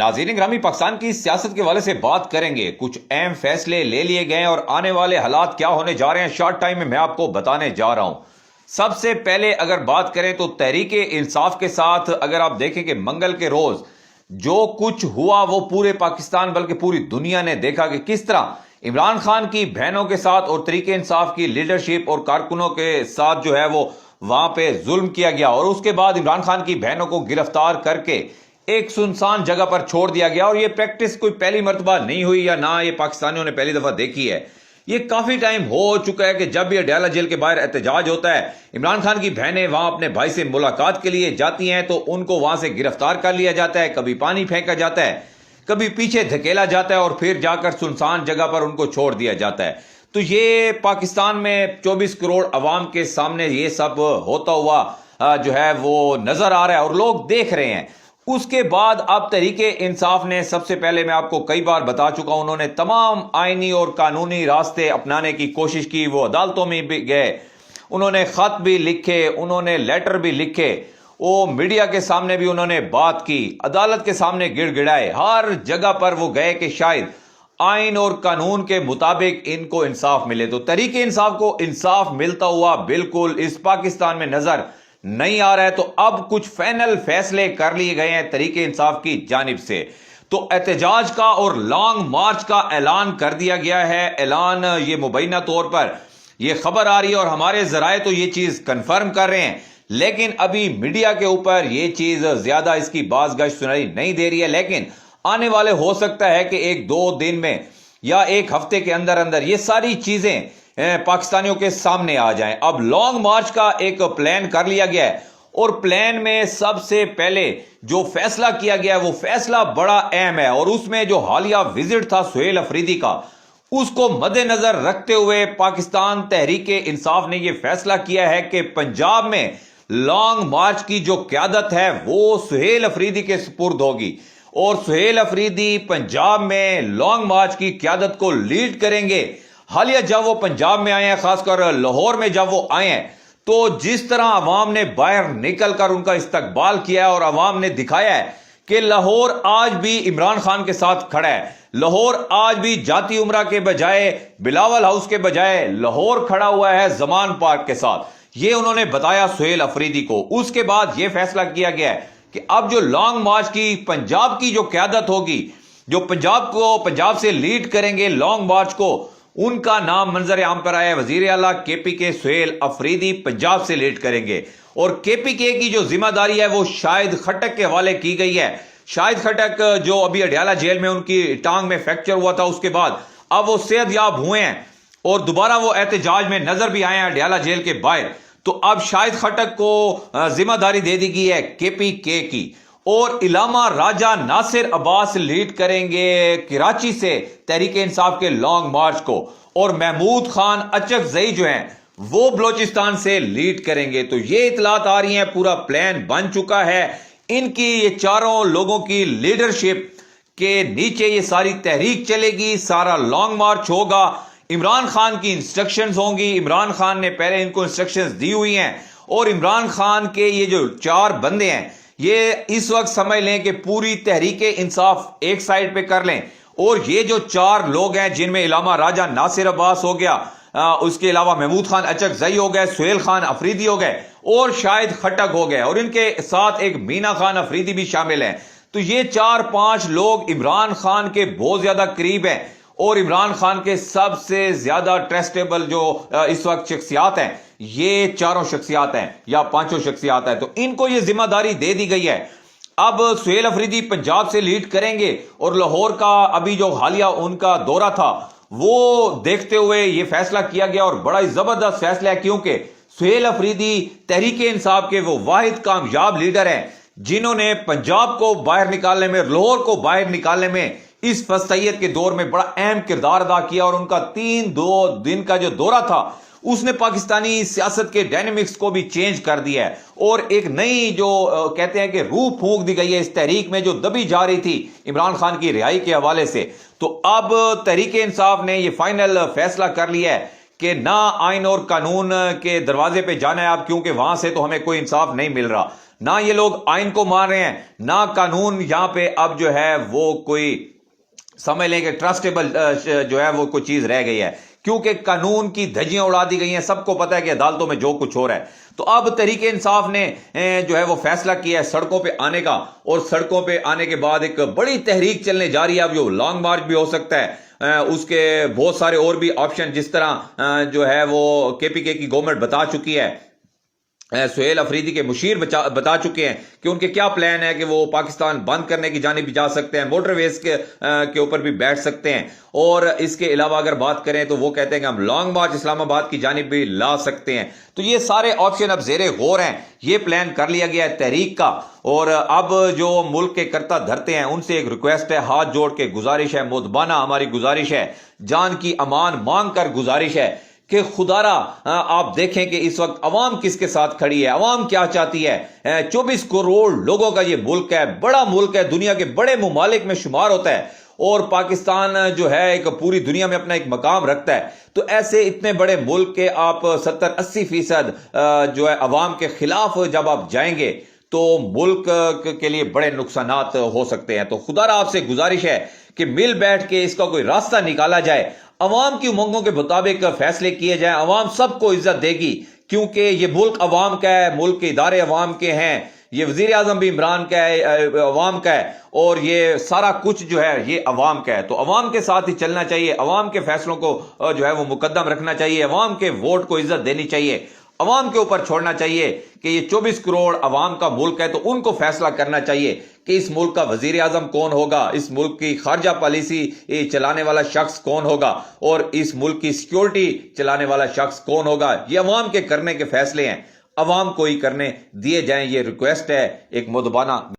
ناظرین گرامی، پاکستان کی سیاست کے حوالے سے بات کریں گے۔ کچھ اہم فیصلے لے لیے گئے اور آنے والے حالات کیا ہونے جا رہے ہیں شارٹ ٹائم میں آپ کو بتانے جا رہا ہوں۔ سب سے پہلے اگر بات کریں تو تحریک انصاف کے ساتھ اگر آپ دیکھیں کہ منگل کے روز جو کچھ ہوا وہ پورے پاکستان بلکہ پوری دنیا نے دیکھا کہ کس طرح عمران خان کی بہنوں کے ساتھ اور تحریک انصاف کی لیڈرشپ اور کارکنوں کے ساتھ جو ہے وہ وہاں پہ ظلم کیا گیا، اور اس کے بعد عمران خان کی بہنوں کو گرفتار کر کے ایک سنسان جگہ پر چھوڑ دیا گیا۔ اور یہ پریکٹس کوئی پہلی مرتبہ نہیں ہوئی یا نہ یہ پاکستانیوں نے پہلی دفعہ دیکھی ہے، یہ کافی ٹائم ہو چکا ہے کہ جب بھی اڈیالہ جیل کے باہر احتجاج ہوتا ہے، عمران خان کی بہنیں وہاں اپنے بھائی سے ملاقات کے لیے جاتی ہیں تو ان کو وہاں سے گرفتار کر لیا جاتا ہے، کبھی پانی پھینکا جاتا ہے، کبھی پیچھے دھکیلا جاتا ہے اور پھر جا کر سنسان جگہ پر ان کو چھوڑ دیا جاتا ہے۔ تو یہ پاکستان میں 24 کروڑ عوام کے سامنے یہ سب ہوتا ہوا جو ہے وہ نظر آ رہا ہے اور لوگ دیکھ رہے ہیں۔ اس کے بعد اب تحریک انصاف نے سب سے پہلے میں آپ کو کئی بار بتا چکا ہوں، انہوں نے تمام آئینی اور قانونی راستے اپنانے کی کوشش کی، وہ عدالتوں میں بھی گئے، انہوں نے خط بھی لکھے، انہوں نے لیٹر بھی لکھے، وہ میڈیا کے سامنے بھی انہوں نے بات کی، عدالت کے سامنے گڑ گڑائے، ہر جگہ پر وہ گئے کہ شاید آئین اور قانون کے مطابق ان کو انصاف ملے۔ تو تحریک انصاف کو انصاف ملتا ہوا بالکل اس پاکستان میں نظر نہیں آ رہا ہے۔ تو اب کچھ فائنل فیصلے کر لیے گئے ہیں تحریک انصاف کی جانب سے، تو احتجاج کا اور لانگ مارچ کا اعلان کر دیا گیا ہے۔ اعلان یہ مبینہ طور پر یہ خبر آ رہی ہے اور ہمارے ذرائع تو یہ چیز کنفرم کر رہے ہیں، لیکن ابھی میڈیا کے اوپر یہ چیز زیادہ اس کی باز گشت سنائی نہیں دے رہی ہے، لیکن آنے والے ہو سکتا ہے کہ ایک دو دن میں یا ایک ہفتے کے اندر اندر یہ ساری چیزیں پاکستانیوں کے سامنے آ جائیں۔ اب لانگ مارچ کا ایک پلان کر لیا گیا ہے اور پلان میں سب سے پہلے جو فیصلہ کیا گیا ہے وہ فیصلہ بڑا اہم ہے، اور اس میں جو حالیہ وزٹ تھا سہیل افریدی کا، اس کو مد نظر رکھتے ہوئے پاکستان تحریک انصاف نے یہ فیصلہ کیا ہے کہ پنجاب میں لانگ مارچ کی جو قیادت ہے وہ سہیل افریدی کے سپرد ہوگی، اور سہیل افریدی پنجاب میں لانگ مارچ کی قیادت کو لیڈ کریں گے۔ حالیہ جب وہ پنجاب میں آئے ہیں، خاص کر لاہور میں جب وہ آئے ہیں، تو جس طرح عوام نے باہر نکل کر ان کا استقبال کیا ہے اور عوام نے دکھایا ہے کہ لاہور آج بھی عمران خان کے ساتھ کھڑا ہے، لاہور آج بھی جاتی عمرہ کے بجائے بلاول ہاؤس کے بجائے لاہور کھڑا ہوا ہے زمان پارک کے ساتھ، یہ انہوں نے بتایا سہیل افریدی کو۔ اس کے بعد یہ فیصلہ کیا گیا ہے کہ اب جو لانگ مارچ کی پنجاب کی جو قیادت ہوگی، جو پنجاب سے لیڈ کریں گے لانگ مارچ کو، ان کا نام منظر عام پر آیا وزیر اعلیٰ کے پی کے سہیل افریدی پنجاب سے لیڈ کریں گے، اور کے پی کے کی جو ذمہ داری ہے وہ شاہد خٹک کے حوالے کی گئی ہے۔ شاہد خٹک جو ابھی اڈیالہ جیل میں ان کی ٹانگ میں فریکچر ہوا تھا، اس کے بعد اب وہ صحت یاب ہوئے ہیں اور دوبارہ وہ احتجاج میں نظر بھی آئے ہیں اڈیالہ جیل کے باہر، تو اب شاہد خٹک کو ذمہ داری دے دی گئی ہے کے پی کے کی، اور علامہ راجہ ناصر عباس لیڈ کریں گے کراچی سے تحریک انصاف کے لانگ مارچ کو، اور محمود خان اچکزئی جو ہیں وہ بلوچستان سے لیڈ کریں گے۔ تو یہ اطلاعات آ رہی ہیں، پورا پلان بن چکا ہے، ان کی یہ چاروں لوگوں کی لیڈرشپ کے نیچے یہ ساری تحریک چلے گی، سارا لانگ مارچ ہوگا، عمران خان کی انسٹرکشنز ہوں گی، عمران خان نے پہلے ان کو انسٹرکشنز دی ہوئی ہیں، اور عمران خان کے یہ جو چار بندے ہیں یہ اس وقت سمجھ لیں کہ پوری تحریک انصاف ایک سائڈ پہ کر لیں، اور یہ جو چار لوگ ہیں جن میں علامہ راجہ ناصر عباس ہو گیا، اس کے علاوہ محمود خان اچکزئی ہو گئے، سہیل خان افریدی ہو گئے اور شاہد خٹک ہو گئے، اور ان کے ساتھ ایک مینا خان افریدی بھی شامل ہیں، تو یہ 4-5 لوگ عمران خان کے بہت زیادہ قریب ہیں اور عمران خان کے سب سے زیادہ ٹرسٹیبل جو اس وقت شخصیات ہیں، یہ چاروں شخصیات ہیں یا پانچوں شخصیات ہیں، تو ان کو یہ ذمہ داری دے دی گئی ہے۔ اب سہیل افریدی پنجاب سے لیڈ کریں گے، اور لاہور کا ابھی جو حالیہ ان کا دورہ تھا وہ دیکھتے ہوئے یہ فیصلہ کیا گیا، اور بڑا ہی زبردست فیصلہ ہے، کیونکہ سہیل افریدی تحریک انصاف کے وہ واحد کامیاب لیڈر ہیں جنہوں نے پنجاب کو باہر نکالنے میں، لاہور کو باہر نکالنے میں اس فسطیت کے دور میں بڑا اہم کردار ادا کیا، اور ان کا 3 دن کا جو دورہ تھا اس نے پاکستانی سیاست کے ڈائنامکس کو بھی چینج کر دیا ہے، اور ایک نئی جو کہتے ہیں کہ روح پھونک دی گئی ہے اس تحریک میں جو دبی جا رہی تھی عمران خان کی رہائی کے حوالے سے۔ تو اب تحریک انصاف نے یہ فائنل فیصلہ کر لیا ہے کہ نہ آئین اور قانون کے دروازے پہ جانا ہے آپ، کیونکہ وہاں سے تو ہمیں کوئی انصاف نہیں مل رہا، نہ یہ لوگ آئین کو مان رہے ہیں، نہ قانون یہاں پہ اب جو ہے وہ کوئی سمجھ لیں کہ ٹرسٹیبل جو ہے وہ کوئی چیز رہ گئی ہے، کیونکہ قانون کی دھجیاں اڑا دی گئی ہیں، سب کو پتہ ہے کہ عدالتوں میں جو کچھ ہو رہا ہے۔ تو اب تحریک انصاف نے جو ہے وہ فیصلہ کیا ہے سڑکوں پہ آنے کا، اور سڑکوں پہ آنے کے بعد ایک بڑی تحریک چلنے جا رہی ہے، اب جو لانگ مارچ بھی ہو سکتا ہے، اس کے بہت سارے اور بھی آپشن، جس طرح جو ہے وہ KPK کی گورنمنٹ بتا چکی ہے، سہیل افریدی کے مشیر بتا چکے ہیں کہ ان کے کیا پلان ہے، کہ وہ پاکستان بند کرنے کی جانب بھی جا سکتے ہیں، موٹر ویز کے اوپر بھی بیٹھ سکتے ہیں، اور اس کے علاوہ اگر بات کریں تو وہ کہتے ہیں کہ ہم لانگ مارچ اسلام آباد کی جانب بھی لا سکتے ہیں۔ تو یہ سارے آپشن اب زیر غور ہیں، یہ پلان کر لیا گیا ہے تحریک کا، اور اب جو ملک کے کرتا دھرتے ہیں ان سے ایک ریکویسٹ ہے، ہاتھ جوڑ کے گزارش ہے، مدبانہ ہماری گزارش ہے، جان کی امان مانگ کر گزارش ہے کہ خدا را آپ دیکھیں کہ اس وقت عوام کس کے ساتھ کھڑی ہے، عوام کیا چاہتی ہے۔ 24 کروڑ لوگوں کا یہ ملک ہے، بڑا ملک ہے، دنیا کے بڑے ممالک میں شمار ہوتا ہے، اور پاکستان جو ہے ایک پوری دنیا میں اپنا ایک مقام رکھتا ہے۔ تو ایسے اتنے بڑے ملک کے آپ 70-80% جو ہے عوام کے خلاف جب آپ جائیں گے تو ملک کے لیے بڑے نقصانات ہو سکتے ہیں۔ تو خدا را آپ سے گزارش ہے کہ مل بیٹھ کے اس کا کوئی راستہ نکالا جائے، عوام کی امنگوں کے مطابق فیصلے کیے جائیں، عوام سب کو عزت دے گی، کیونکہ یہ ملک عوام کا ہے، ملک کے ادارے عوام کے ہیں، یہ وزیر اعظم بھی عمران کا ہے، عوام کا ہے، اور یہ سارا کچھ جو ہے یہ عوام کا ہے۔ تو عوام کے ساتھ ہی چلنا چاہیے، عوام کے فیصلوں کو جو ہے وہ مقدم رکھنا چاہیے، عوام کے ووٹ کو عزت دینی چاہیے، عوام کے اوپر چھوڑنا چاہیے کہ یہ 24 کروڑ عوام کا ملک ہے، تو ان کو فیصلہ کرنا چاہیے کہ اس ملک کا وزیر اعظم کون ہوگا، اس ملک کی خارجہ پالیسی چلانے والا شخص کون ہوگا، اور اس ملک کی سیکیورٹی چلانے والا شخص کون ہوگا۔ یہ عوام کے کرنے کے فیصلے ہیں، عوام کو ہی کرنے دیے جائیں، یہ ریکویسٹ ہے ایک مدبانہ